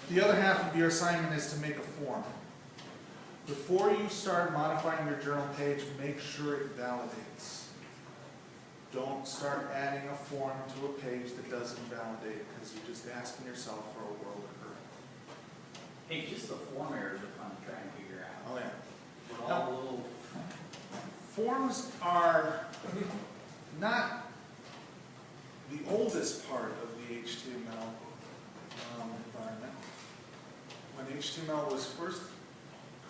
The other half of your assignment is to make a form. Before you start modifying your journal page, make sure it validates. Don't start adding a form to a page that doesn't validate, because you're just asking yourself for a world of hurt. Hey, just the form errors are fun to try and figure out. Oh yeah. We're all a little, Forms are not the oldest part of the HTML environment. When HTML was first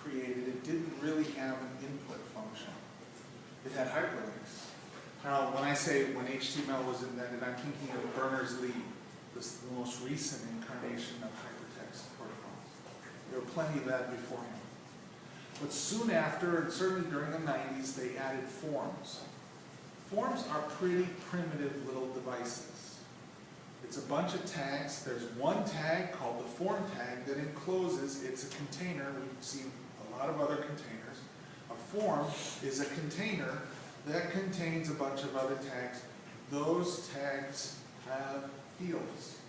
created, it didn't really have an input function. It had hyperlinks. Now, when I say when HTML was invented, I'm thinking of Berners-Lee, the most recent incarnation of hypertext protocols. There were plenty of that beforehand. But soon after, and certainly during the 90s, they added forms. Forms are pretty primitive little devices. It's a bunch of tags. There's one tag called the form tag that encloses, it's a container. We've seen a lot of other containers. A form is a container that contains a bunch of other tags. Those tags have fields.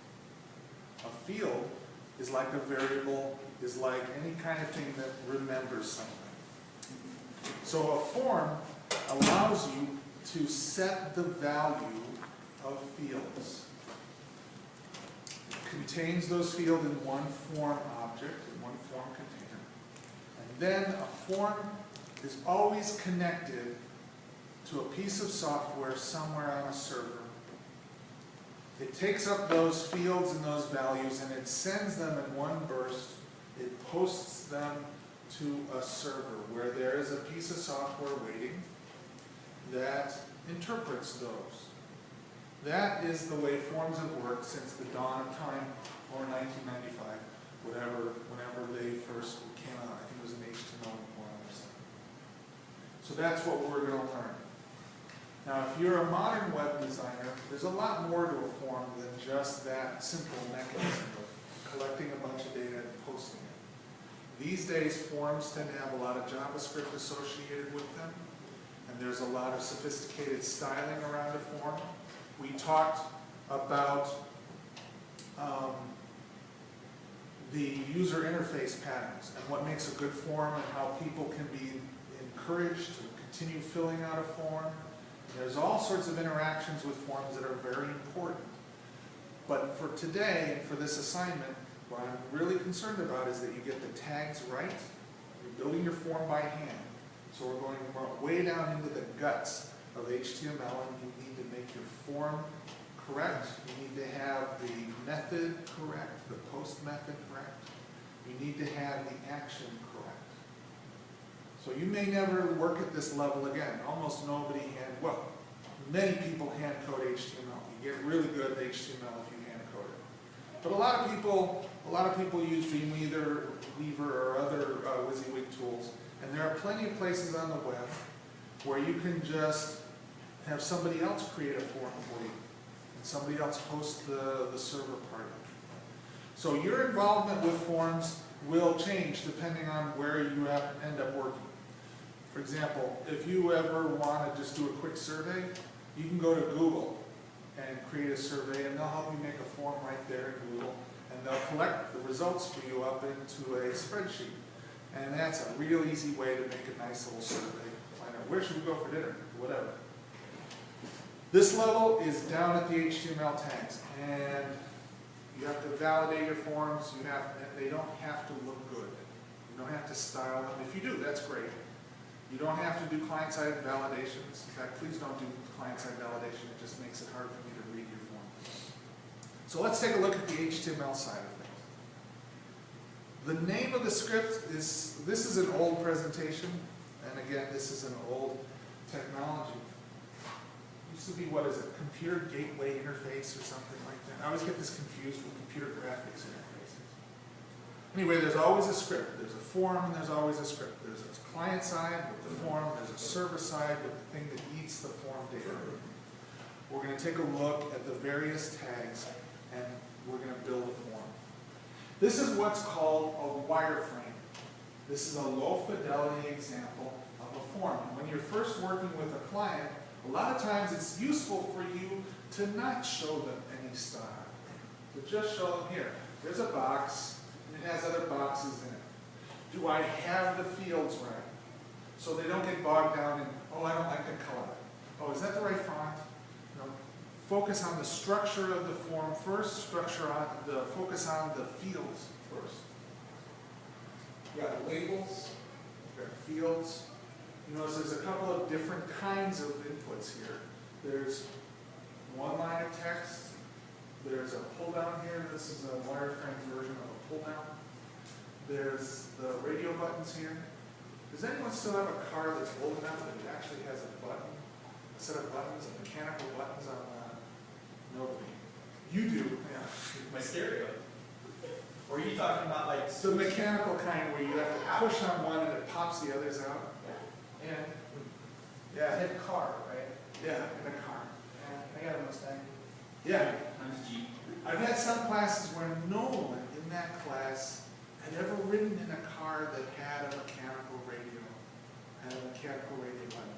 A field is like a variable, is like any kind of thing that remembers something. So a form allows you to set the value of fields. It contains those fields in one form object, in one form container. And then a form is always connected to a piece of software somewhere on a server. It takes up those fields and those values and it sends them in one burst. It posts them to a server where there is a piece of software waiting that interprets those. That is the way forms have worked since the dawn of time, or 1995, whenever they first came out. I think it was in HTML 1 or something. So that's what we're going to learn. Now, if you're a modern web designer, there's a lot more to a form than just that simple mechanism of collecting a bunch of data and posting it. These days, forms tend to have a lot of JavaScript associated with them, and there's a lot of sophisticated styling around a form. We talked about the user interface patterns and what makes a good form and how people can be encouraged to continue filling out a form. There's all sorts of interactions with forms that are very important. But for today, and for this assignment, what I'm really concerned about is that you get the tags right. You're building your form by hand. So we're going way down into the guts of HTML, and you need to make your form correct. You need to have the method correct, the post method correct. You need to have the action correct. So you may never work at this level again. Almost nobody many people hand code HTML. You get really good at HTML if you hand code it. But a lot of people use Dreamweaver or other WYSIWYG tools, and there are plenty of places on the web where you can just have somebody else create a form for you, and somebody else post the server part of it. So your involvement with forms will change depending on where you end up working. For example, if you ever want to just do a quick survey, you can go to Google and create a survey, and they'll help you make a form right there in Google, and they'll collect the results for you up into a spreadsheet. And that's a real easy way to make a nice little survey. Find out where should we go for dinner, whatever. This level is down at the HTML tags, and you have to validate your forms. And they don't have to look good. You don't have to style them. If you do, that's great. You don't have to do client-side validations. In fact, please don't do client-side validation. It just makes it hard for me to read your form. So let's take a look at the HTML side of things. The name of the script is, this is an old presentation, and again, this is an old technology. It used to be, what is it, Computer Gateway Interface or something like that. I always get this confused with computer graphics interfaces. Anyway, there's always a script. There's a form and there's always a script. There's a client side with the form, there's a server side with the thing that eats the form data. We're going to take a look at the various tags and we're going to build a form. This is what's called a wireframe. This is a low fidelity example of a form. And when you're first working with a client, a lot of times it's useful for you to not show them any style. To just show them here. There's a box, has other boxes in it. Do I have the fields right? So they don't get bogged down in, oh, I don't like the color. Oh, is that the right font? You know, focus on the structure of the form first, focus on the fields first. You got labels, you got fields. You notice there's a couple of different kinds of inputs here. There's one line of text, there's a pull down here. This is a wireframe version of a pull down. There's the radio buttons here. Does anyone still have a car that's old enough that it actually has a button, a set of buttons, mechanical buttons on nobody? You do, yeah. My stereo. Or are you talking about like? The mechanical kind where you have to push on one and it pops the others out? Yeah. Yeah. Hit car, right? Yeah, in a car. Yeah, I got a Mustang. Yeah. Mine's Jeep. I've had some classes where no one in that class had ever ridden in a car that had a mechanical radio button.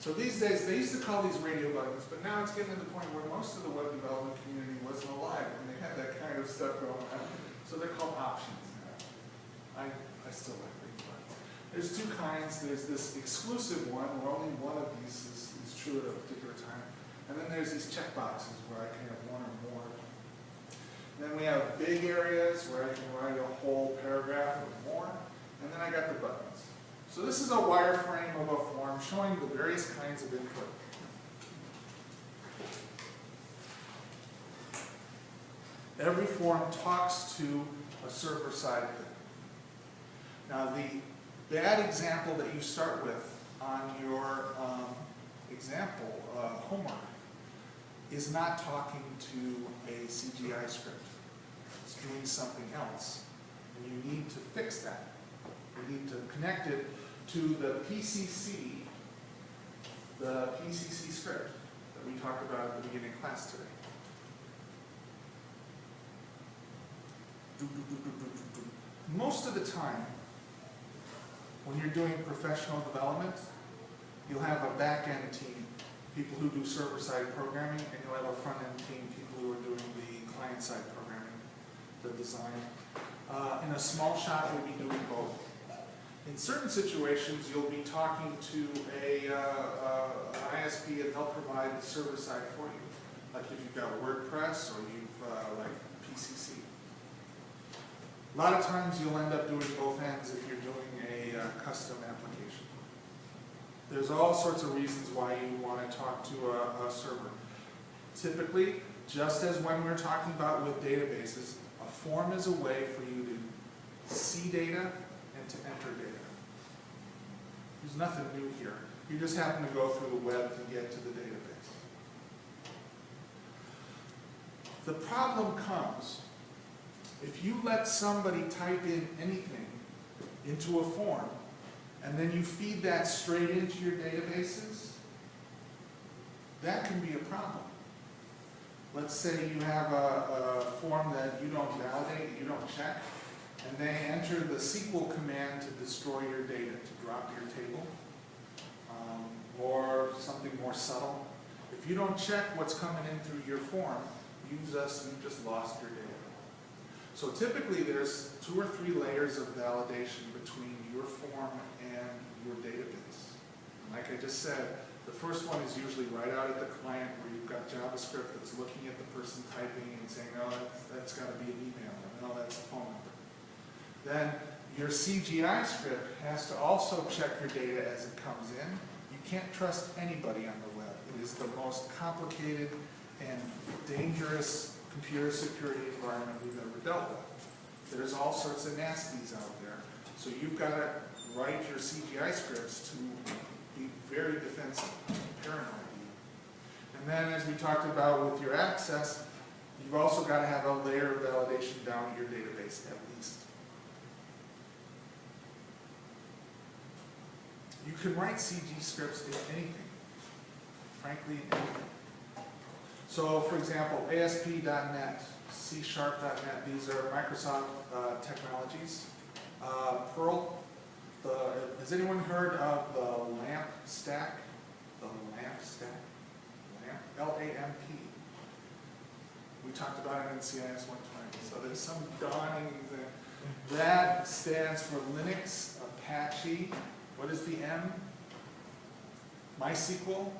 So these days, they used to call these radio buttons, but now it's getting to the point where most of the web development community wasn't alive when they had that kind of stuff going on. So they're called options now. I still like radio buttons. There's two kinds. There's this exclusive one where only one of these is true at a particular time. And then there's these check boxes where I can have one or more. Then we have big areas where I can write a whole paragraph or more. And then I got the buttons. So this is a wireframe of a form showing the various kinds of input. Every form talks to a server-side thing. Now the bad example that you start with on your example homework is not talking to a CGI script. It's doing something else. And you need to fix that. You need to connect it to the PCC script that we talked about at the beginning of class today. Most of the time, when you're doing professional development, you'll have a back-end team, people who do server-side programming, and you'll have a front-end team, people who are doing the client-side programming, the design. In a small shop, you'll be doing both. In certain situations, you'll be talking to an ISP that help provide the server side for you. Like if you've got WordPress or you've like PCC. A lot of times you'll end up doing both ends if you're doing a custom application. There's all sorts of reasons why you want to talk to a server. Typically, just as when we're talking about with databases, a form is a way for you to see data and to enter data. There's nothing new here. You just happen to go through the web to get to the database. The problem comes if you let somebody type in anything into a form and then you feed that straight into your databases, that can be a problem. Let's say you have a form that you don't validate, you don't check, and they enter the SQL command to destroy your data, to drop your table, or something more subtle. If you don't check what's coming in through your form, you've just lost your data. So typically there's 2 or 3 layers of validation between your form and your database. And like I just said, the first one is usually right out at the client where you've got JavaScript that's looking at the person typing and saying, oh, that's got to be an email, or no, that's a phone number. Then your CGI script has to also check your data as it comes in. You can't trust anybody on the web. It is the most complicated and dangerous computer security environment we've ever dealt with. There's all sorts of nasties out there. So you've got to write your CGI scripts to be very defensive, paranoid. And then as we talked about with your access, you've also got to have a layer of validation down your database at least. You can write CG scripts in anything, frankly, in anything. So, for example, ASP.NET, C#.NET, these are Microsoft technologies. Perl, has anyone heard of the LAMP stack? The LAMP stack? LAMP? L-A-M-P. We talked about it in CIS 120. So there's some dawning thing. That stands for Linux, Apache. What is the M? MySQL.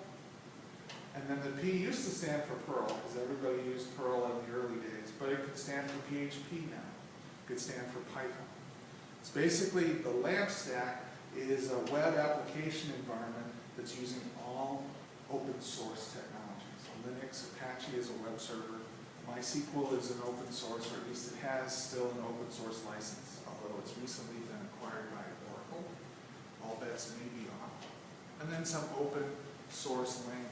And then the P used to stand for Perl, because everybody used Perl in the early days, but it could stand for PHP now. It could stand for Python. It's basically, the LAMP stack is a web application environment that's using all open source technologies. Linux, Apache is a web server. MySQL is an open source, or at least it has still an open source license, although it's recently been acquired by Oracle. All bets may be off. And then some open source language.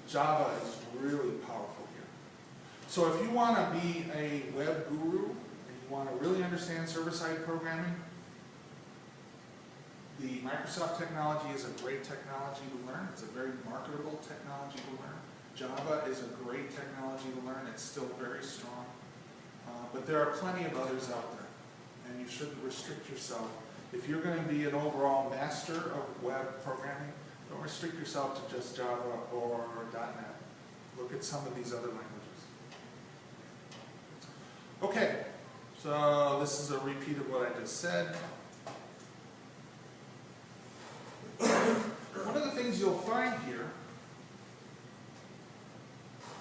Java is really powerful here. So if you want to be a web guru, and you want to really understand server-side programming, the Microsoft technology is a great technology to learn. It's a very marketable technology to learn. Java is a great technology to learn. It's still very strong. But there are plenty of others out there, and you shouldn't restrict yourself. If you're going to be an overall master of web programming, don't restrict yourself to just Java or .NET. Look at some of these other languages. Okay, so this is a repeat of what I just said. One of the things you'll find here,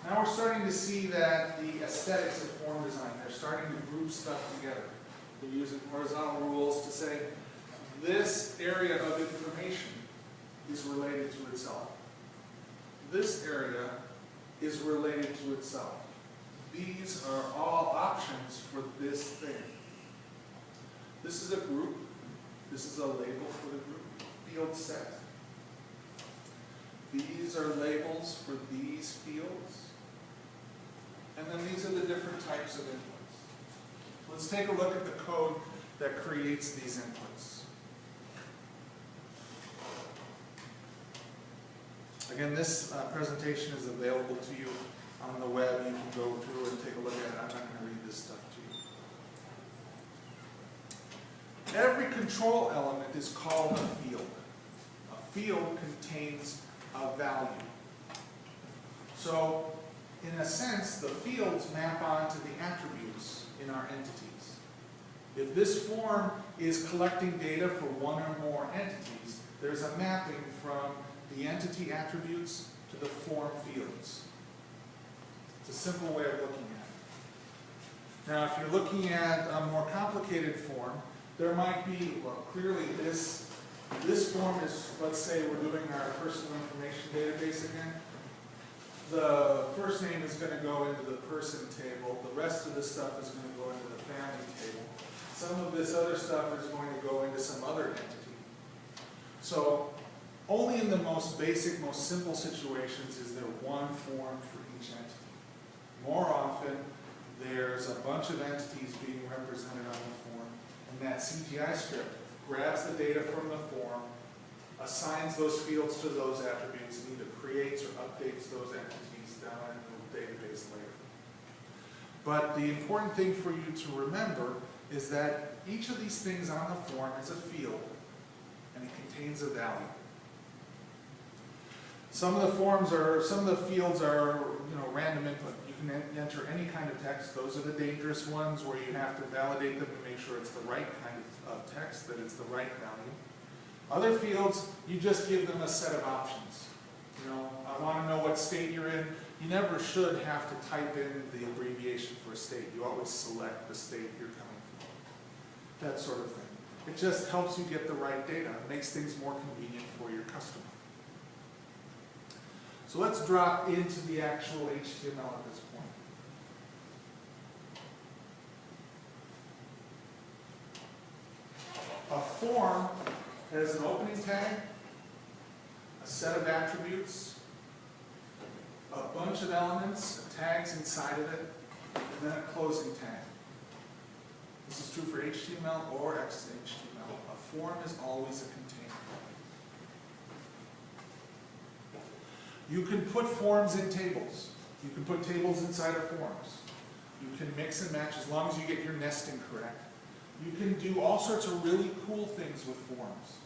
now we're starting to see that the aesthetics of form design, they're starting to group stuff together. They're using horizontal rules to say this area of information is related to itself. This area is related to itself. These are all options for this thing. This is a group. This is a label for the group. Field set. These are labels for these fields. And then these are the different types of inputs. Let's take a look at the code that creates these inputs. Again, this presentation is available to you on the web. You can go through and take a look at it. I'm not going to read this stuff to you. Every control element is called a field. A field contains a value. So, in a sense, the fields map onto the attributes in our entities. If this form is collecting data for one or more entities, there's a mapping from the entity attributes to the form fields. It's a simple way of looking at it. Now, if you're looking at a more complicated form, there might be, well, clearly this form is, let's say we're doing our personal information database again. The first name is going to go into the person table. The rest of the stuff is going to go into the family table. Some of this other stuff is going to go into some other entity. So, only in the most basic, most simple situations is there one form for each entity. More often, there's a bunch of entities being represented on the form, and that CGI script grabs the data from the form, assigns those fields to those attributes, and either creates or updates those entities down in the database later. But the important thing for you to remember is that each of these things on the form is a field, and it contains a value. Some of the fields are, random input. You can enter any kind of text. Those are the dangerous ones where you have to validate them to make sure it's the right kind of text, that it's the right value. Other fields, you just give them a set of options. I want to know what state you're in. You never should have to type in the abbreviation for a state. You always select the state you're coming from. That sort of thing. It just helps you get the right data. It makes things more convenient for your customer. So let's drop into the actual HTML at this point. A form has an opening tag, a set of attributes, a bunch of elements, tags inside of it, and then a closing tag. This is true for HTML or XHTML. A form is always a container. You can put forms in tables. You can put tables inside of forms. You can mix and match as long as you get your nesting correct. You can do all sorts of really cool things with forms.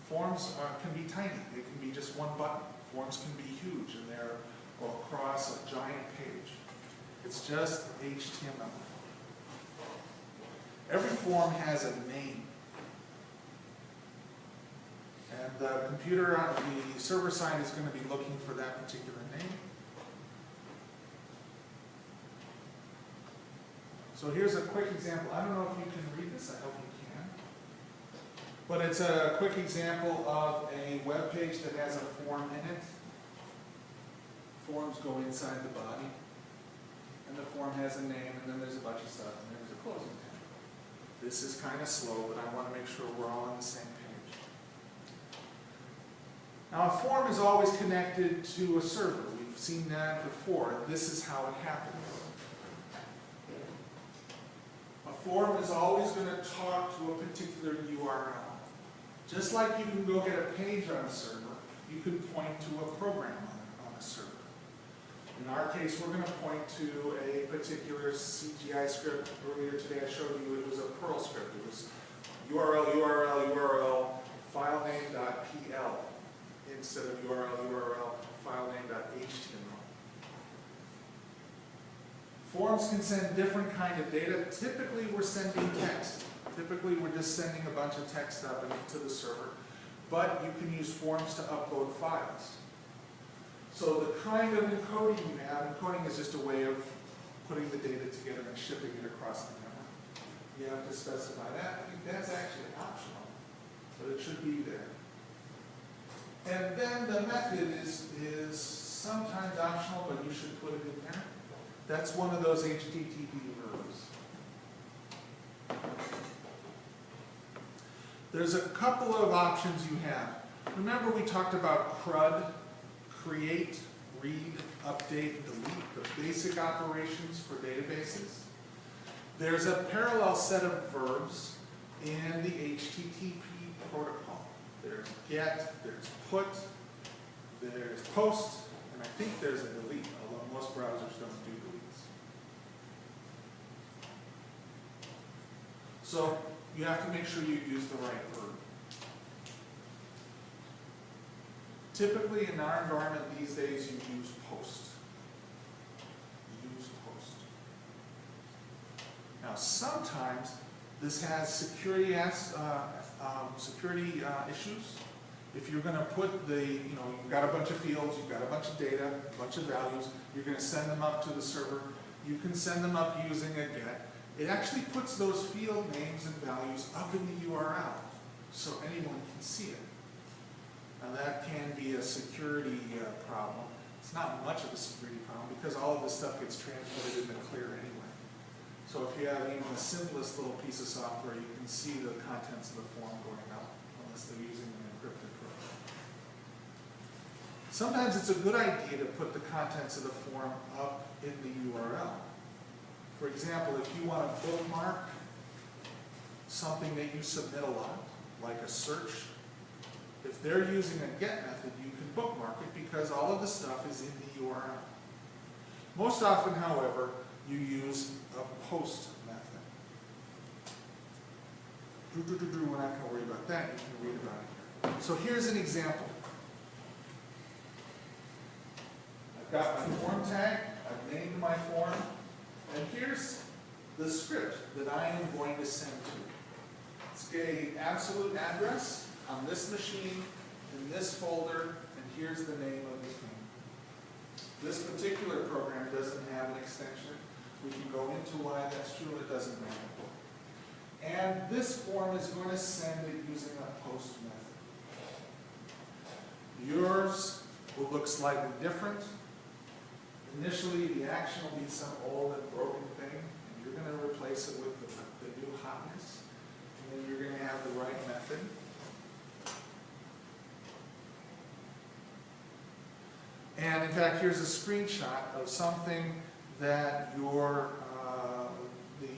Forms can be tiny. They can be just one button. Forms can be huge, and they're across a giant page. It's just HTML. Every form has a name. And the computer on the server side is going to be looking for that particular name. So here's a quick example. I don't know if you can read this. I hope you can. But it's a quick example of a web page that has a form in it. Forms go inside the body. And the form has a name, and then there's a bunch of stuff, and there's a closing tag. This is kind of slow, but I want to make sure we're all on the same page. Now, a form is always connected to a server. We've seen that before. This is how it happens. A form is always going to talk to a particular URL. Just like you can go get a page on a server, you can point to a program on a server. In our case, we're going to point to a particular CGI script. Earlier today I showed you it was a Perl script. It was URL, filename.pl instead of URL, filename.html. Forms can send different kind of data. Typically, we're sending text. Typically, we're just sending a bunch of text up into the server. But you can use forms to upload files. So the kind of encoding you have, encoding is just a way of putting the data together and shipping it across the network. You have to specify that. I think that's actually optional, but it should be there. And then the method is sometimes optional, but you should put it in there. That's one of those HTTP verbs. There's a couple of options you have. Remember we talked about CRUD, create, read, update, delete, the basic operations for databases. There's a parallel set of verbs in the HTTP protocol. There's get, there's put, there's post, and I think there's a delete, although most browsers don't do deletes. So you have to make sure you use the right verb. Typically in our environment these days you use post. Use post. Now sometimes this has security issues. If you're going to put you've got a bunch of fields, you've got a bunch of data, a bunch of values, you're going to send them up to the server. You can send them up using a get. It actually puts those field names and values up in the URL so anyone can see it. Now that can be a security problem. It's not much of a security problem because all of this stuff gets transmitted in the clear anyway. So if you have even the simplest little piece of software, you can see the contents of the form going out unless they're using an encrypted program. Sometimes it's a good idea to put the contents of the form up in the URL. For example, if you want to bookmark something that you submit a lot, like a search, if they're using a get method, you can bookmark it because all of the stuff is in the URL. Most often, however, you use a post method. We're not going to worry about that. You can read about it here. So here's an example. I've got my form tag. I've named my form. And here's the script that I am going to send to. It's an absolute address on this machine, in this folder, and here's the name of this thing. This particular program doesn't have an extension. We can go into why that's true, it doesn't matter. And this form is going to send it using a post method. Yours will look slightly different. Initially, the action will be some old and broken thing, and you're going to replace it with the new hotness, and then you're going to have the right method. And in fact, here's a screenshot of something that your the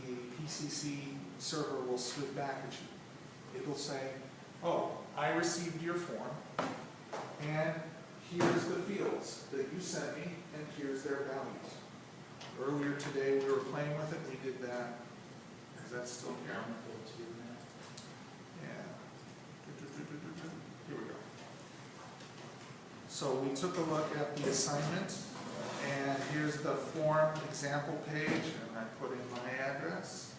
PCC server will spit back at you. It'll say, oh, I received your form, and here's the fields that you sent me, and here's their values. Earlier today we were playing with it, we did that. Is that still here? Yeah. Here we go. So we took a look at the assignment, And here's the form example page, and I put in my address.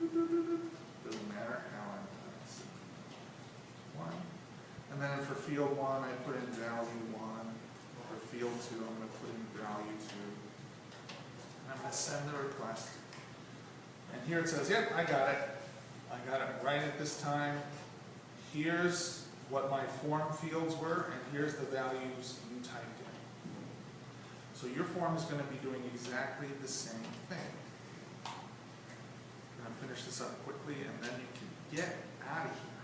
Doesn't matter how I'm one. And then for field 1, I put in value 1. For field 2, I'm going to put in value 2. And I'm going to send the request. And here it says, yep, I got it. I got it right at this time. Here's what my form fields were, and here's the values you typed in. So your form is going to be doing exactly the same thing. I'm going to finish this up quickly, and then you can get out of here.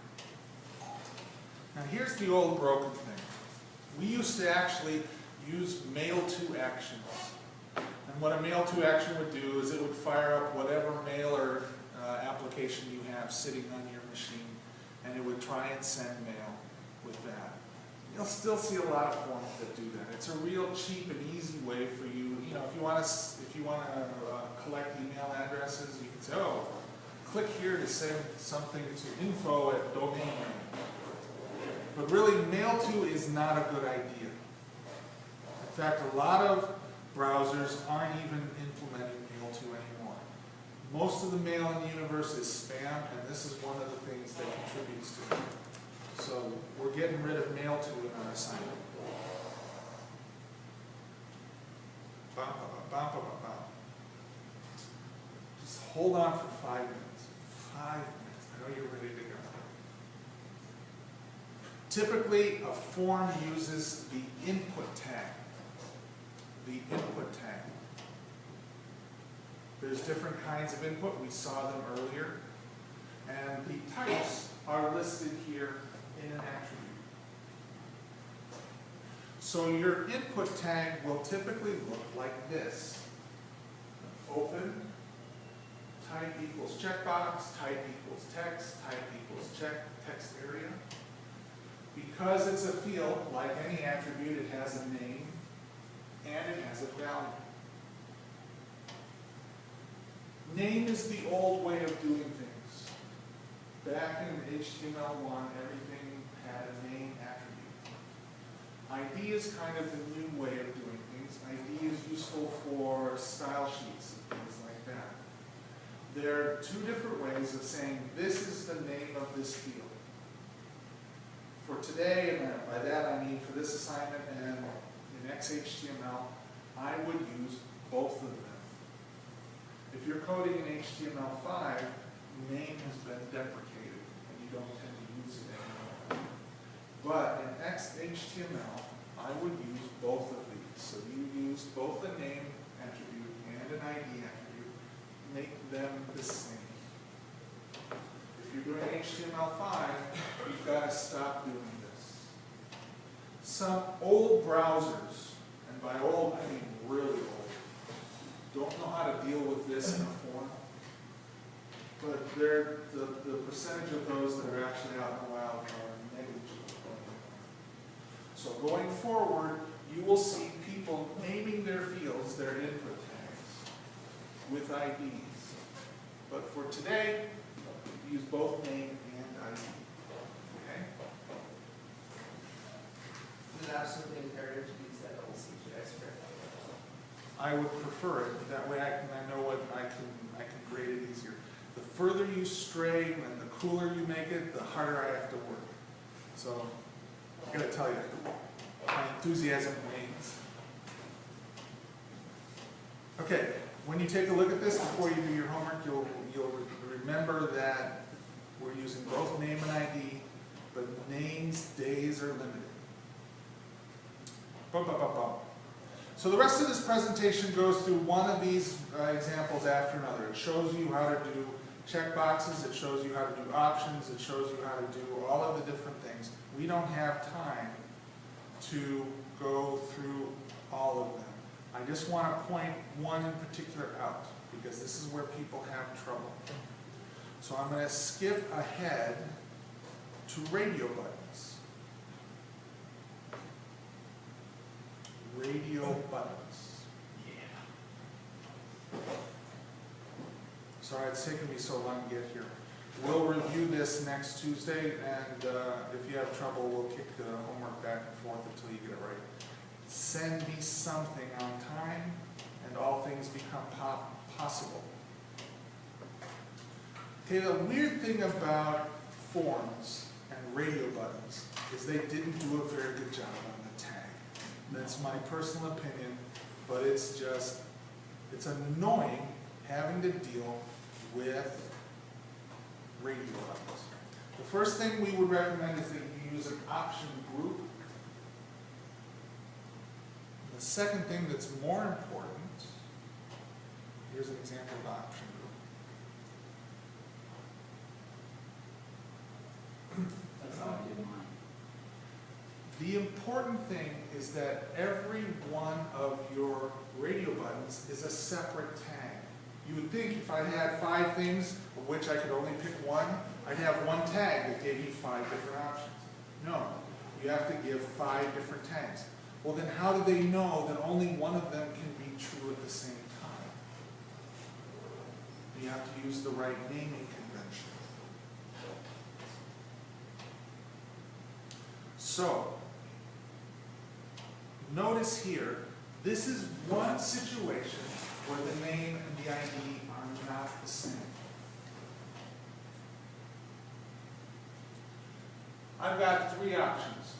Now here's the old broken thing. We used to actually use mail to actions. And what a mail to action would do is it would fire up whatever mail or application you have sitting on your machine, and it would try and send mail with that. You'll still see a lot of forms that do that. It's a real cheap and easy way for you. You know, if you want to collect email addresses, you can say, oh, click here to send something to info@domain. But really, mail to is not a good idea. In fact, a lot of browsers aren't even implementing mail to anymore. Most of the mail in the universe is spam, and this is one of the things that contributes to it. So we're getting rid of mail to in our assignment. Just hold on for 5 minutes. 5 minutes. I know you're ready to go. Typically, a form uses the input tag. The input tag. There's different kinds of input. We saw them earlier. And the types are listed here in an attribute. So your input tag will typically look like this. Open, type equals checkbox, type equals text, type equals text area. Because it's a field, like any attribute, it has a name and it has a value. Name is the old way of doing things. Back in HTML1, everything had a name attribute. ID is kind of the new way of doing things. ID is useful for style sheets and things like that. There are two different ways of saying this is the name of this field. For today, and by that I mean for this assignment and in XHTML, I would use both of them. If you're coding in HTML5, name has been deprecated and you don't tend to use it anymore. But in XHTML, I would use both of these. So you use both a name attribute and an ID attribute, make them the same. If you're doing HTML5, you've got to stop doing this. Some old browsers, and by old I mean really old, don't know how to deal with this in a form. But the percentage of those that are actually out in the wild are negligible. So going forward, you will see people naming their fields, their input tags, with IDs. But for today, use both name and ID. Okay? Is it absolutely imperative to use that old CGI script? I would prefer it. That way I know what I can grade it easier. The further you stray and the cooler you make it, the harder I have to work. So I gotta tell you, my enthusiasm wanes. Okay, when you take a look at this before you do your homework, you'll remember that we're using both name and ID, but names, days are limited. So the rest of this presentation goes through one of these examples after another. It shows you how to do checkboxes, it shows you how to do options, it shows you how to do all of the different things. We don't have time to go through all of them. I just want to point one in particular out, because this is where people have trouble. So I'm going to skip ahead to radio buttons. Radio buttons. Yeah. Sorry it's taken me so long to get here. We'll review this next Tuesday, and if you have trouble, we'll kick the homework back and forth until you get it right. send me something on time, and all things become possible. Okay, the weird thing about forms and radio buttons is they didn't do a very good job on the tag. That's my personal opinion, but it's annoying having to deal with radio buttons. The first thing we would recommend is that you use an option group. The second thing that's more important, here's an example of option group. That's how I did mine. The important thing is that every one of your radio buttons is a separate tag. You would think if I had 5 things, of which I could only pick one, I'd have one tag that gave you 5 different options. No, you have to give 5 different tags. Well, then how do they know that only one of them can be true at the same time? You have to use the right naming convention. So, notice here, this is one situation where the name and the ID are not the same. I've got 3 options.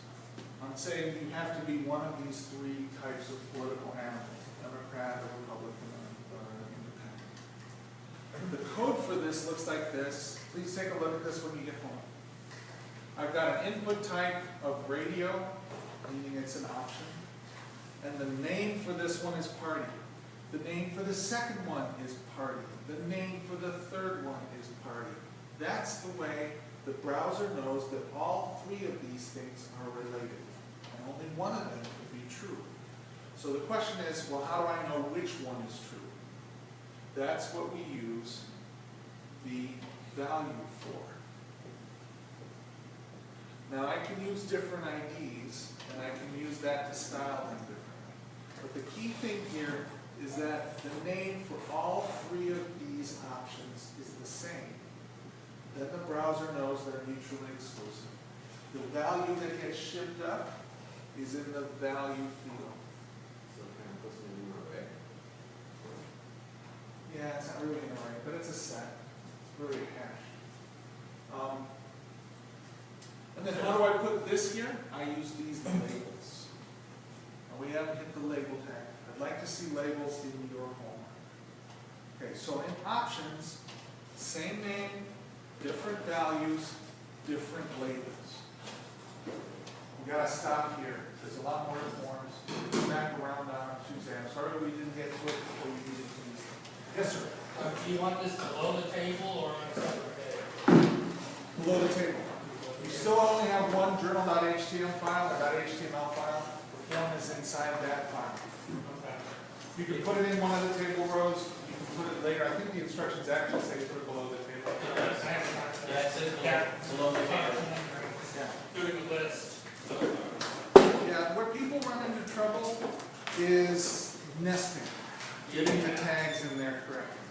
I'm saying you have to be one of these 3 types of political animals: Democrat, or Republican, or Independent. The code for this looks like this. Please take a look at this when you get home. I've got an input type of radio, meaning it's an option. And the name for this one is party. The name for the second one is party. The name for the third one is party. That's the way the browser knows that all 3 of these things are related. And only one of them can be true. So the question is, well, how do I know which one is true? That's what we use the value for. Now I can use different IDs, and I can use that to style them differently. But the key thing here is that the name for all 3 of these options is the same. Then the browser knows they're mutually exclusive. The value that gets shipped up is in the value field. So it kind of puts it in your way. Yeah, it's not really an array, but it's a set. It's really a hash. And then how do I put this here? I use these labels. And we haven't hit the label tag. I'd like to see labels in your homework. Okay, so in options, same name, different values, different labels. We gotta stop here. There's a lot more forms. We'll go back around on Tuesday. I'm sorry we didn't get to it before we needed to use them. Yes, sir. Do you want this below the table or on a separate page? Below the table. You still only have one journal.html file or .html file. The form is inside that file. Okay. You can put it in one of the table rows. You can put it later. I think the instructions actually say put it below the table. Yeah, it says below the table. Yeah. Doing the list. Yeah, where people run into trouble is nesting, getting the tags in there correctly.